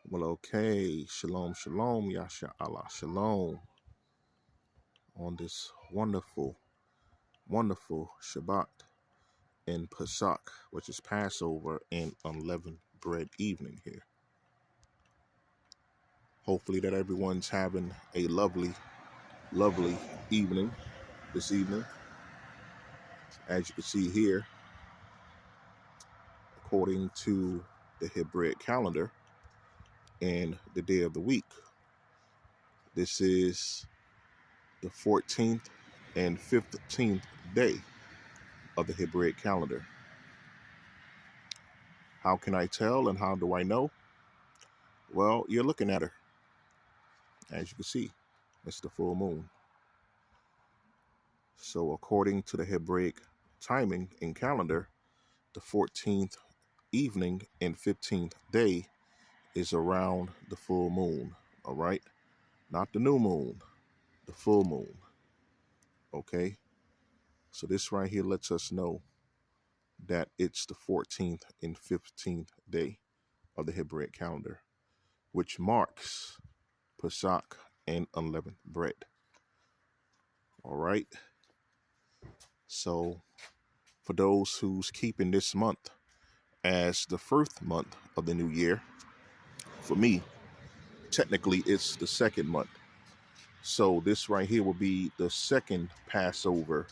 Well, okay. Shalom, shalom, Yasharahla, shalom. On this wonderful, wonderful Shabbat in Pasach, which is Passover and unleavened bread evening here. Hopefully that everyone's having a lovely, lovely evening this evening. As you can see here, according to the Hebraic calendar and the day of the week, this is the 14th and 15th day of the Hebraic calendar. How can I tell and how do I know? Well, you're looking at her. As you can see, it's the full moon. So according to the Hebraic timing and calendar, the 14th evening and 15th day is around the full moon, all right? Not the new moon, the full moon, okay? So this right here lets us know that it's the 14th and 15th day of the Hebraic calendar, which marks Pasach and unleavened bread. All right. So for those who's keeping this month as the first month of the new year, for me, technically it's the second month. So this right here will be the second Passover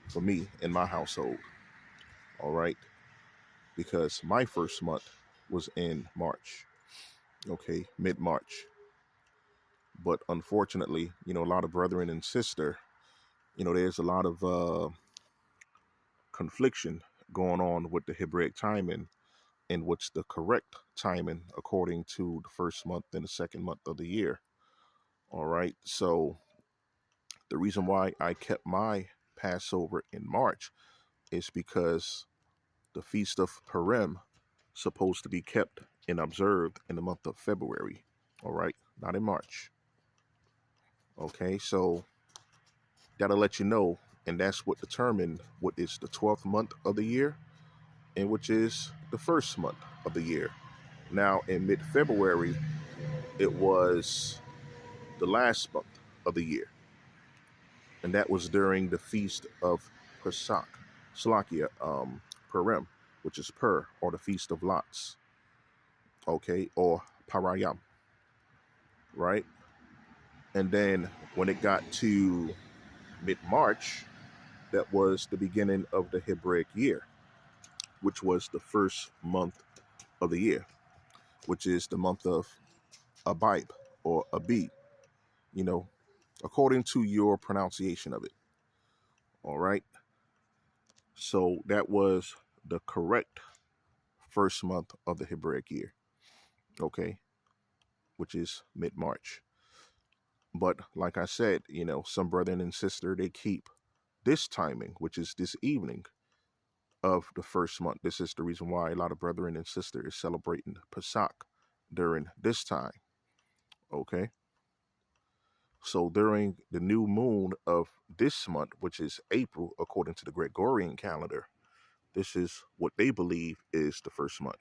for me in my household. All right. Because my first month was in March. Okay. Mid-March. But unfortunately, a lot of brethren and sister, there's a lot of confliction going on with the Hebraic timing and what's the correct timing according to the first month and the second month of the year. All right. So the reason why I kept my Passover in March is because the Feast of Purim supposed to be kept and observed in the month of February. All right. Not in March. Okay. So that'll let you know. And that's what determined what is the 12th month of the year and which is the first month of the year. Now, in mid-February, it was the last month of the year, and that was during the feast of Pasach, Purim, which is Pur, or the Feast of Lots, okay, or Parayam, right? And then when it got to mid-March, that was the beginning of the Hebraic year, which was the first month of the year, which is the month of Abib or Abib, according to your pronunciation of it. All right. So that was the correct first month of the Hebraic year. Okay. Which is mid-March. But like I said, some brethren and sister, they keep this timing, which is this evening of the first month. This is the reason why a lot of brethren and sisters is celebrating Pasach during this time. Okay. So during the new moon of this month, which is April, according to the Gregorian calendar, this is what they believe is the first month.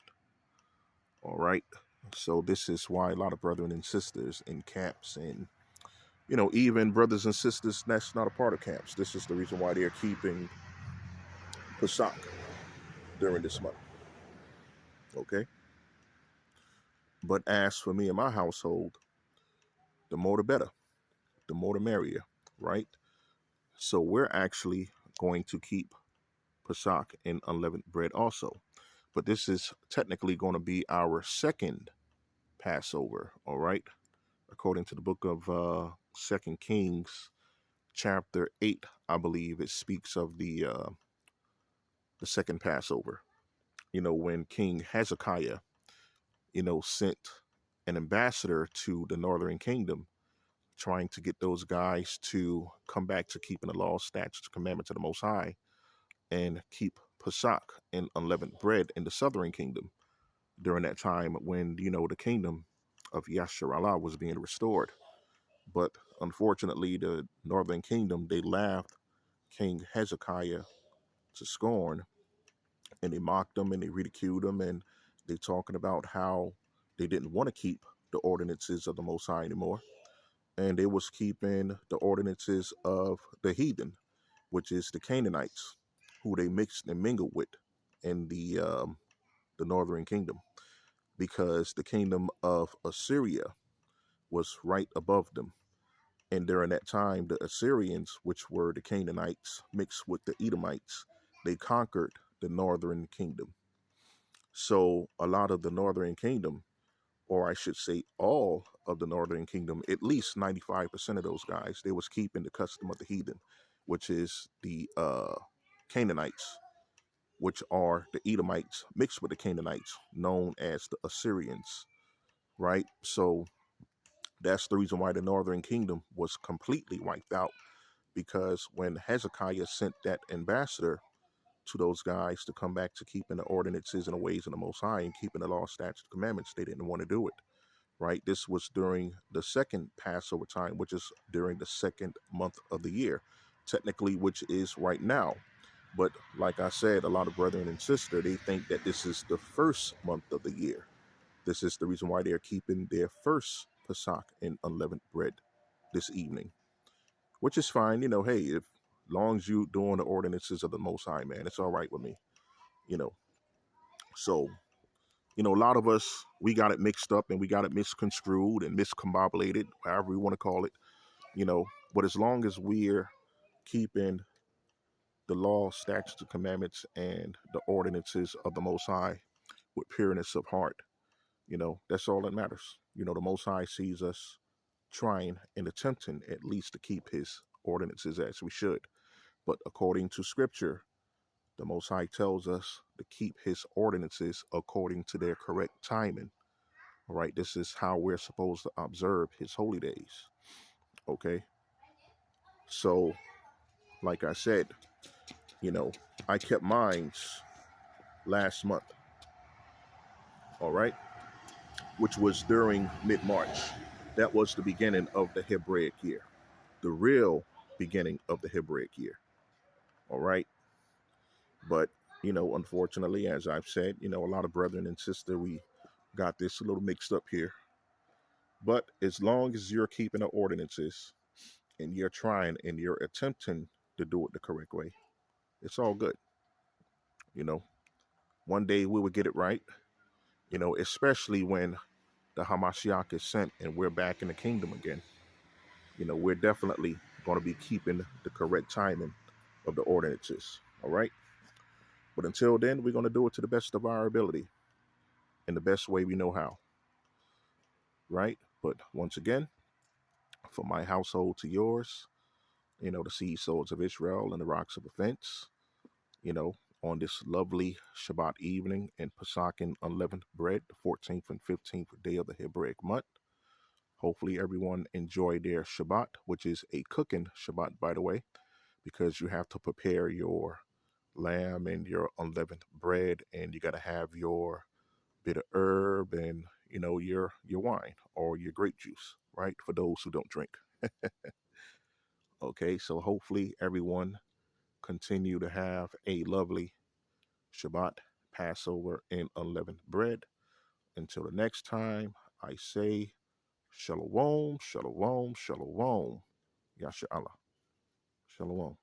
All right. So this is why a lot of brethren and sisters in camps and, even brothers and sisters that's not a part of camps. This is the reason why they're keeping Pasach during this month. Okay. But as for me and my household, the more the better, the more the merrier, right? So we're actually going to keep Pasach and unleavened bread also. But this is technically going to be our second Passover, all right? According to the book of 2 Kings, chapter 8, I believe, it speaks of the second Passover. When King Hezekiah, sent an ambassador to the northern kingdom trying to get those guys to come back to keeping the law, statutes, commandments of the Most High and keep Pasach and unleavened bread in the southern kingdom during that time when, the kingdom of Yasharahla was being restored. But unfortunately, the northern kingdom, they laughed King Hezekiah to scorn, and they mocked him and they ridiculed him, and they talking about how they didn't want to keep the ordinances of the Most High anymore, and they was keeping the ordinances of the heathen, which is the Canaanites, who they mixed and mingled with in the northern kingdom, because the kingdom of Assyria was right above them. And during that time, the Assyrians, which were the Canaanites mixed with the Edomites, they conquered the northern kingdom. So a lot of the northern kingdom, or I should say all of the northern kingdom, at least 95% of those guys, they was keeping the custom of the heathen, which is the Canaanites, which are the Edomites mixed with the Canaanites, known as the Assyrians, right? So that's the reason why the northern kingdom was completely wiped out, because when Hezekiah sent that ambassador to those guys to come back to keeping the ordinances and the ways of the Most High and keeping the law, statutes, commandments, they didn't want to do it, right? This was during the second Passover time, which is during the second month of the year, technically, which is right now. But like I said, a lot of brethren and sisters, they think that this is the first month of the year. This is the reason why they're keeping their first Pasach and unleavened bread this evening, which is fine. You know, hey, if long as you doing the ordinances of the Most High, man, it's all right with me, you know. So, you know, a lot of us, we got it mixed up and we got it misconstrued and miscombobulated, however we want to call it, you know. But as long as we're keeping the law, statutes, the commandments, and the ordinances of the Most High with pureness of heart, you know, that's all that matters. You know, the Most High sees us trying and attempting at least to keep his ordinances as we should. But according to scripture, the Most High tells us to keep his ordinances according to their correct timing. All right, this is how we're supposed to observe his holy days. Okay, so like I said, you know, I kept mine last month. All right, which was during mid-March. That was the beginning of the Hebraic year, the real beginning of the Hebraic year. All right. But, you know, unfortunately, as I've said, you know, a lot of brethren and sister, we got this a little mixed up here. But as long as you're keeping the ordinances and you're trying and you're attempting to do it the correct way, it's all good. You know, one day we will get it right, you know, especially when the Hamashiach is sent and we're back in the kingdom again. You know, we're definitely going to be keeping the correct timing of the ordinances. All right. But until then, we're going to do it to the best of our ability in the best way we know how. Right. But once again, from my household to yours, you know, the seed swords of Israel and the rocks of offense, you know, on this lovely Shabbat evening and Pasach and unleavened bread, the 14th and 15th day of the Hebraic month. Hopefully everyone enjoyed their Shabbat, which is a cooking Shabbat, by the way, because you have to prepare your lamb and your unleavened bread, and you got to have your bit of herb and, you know, your wine or your grape juice, right? For those who don't drink. Okay, so hopefully everyone continue to have a lovely Shabbat, Passover, and unleavened bread. Until the next time, I say Shalom, Shalom, Shalom. Yasharahla. Shalom.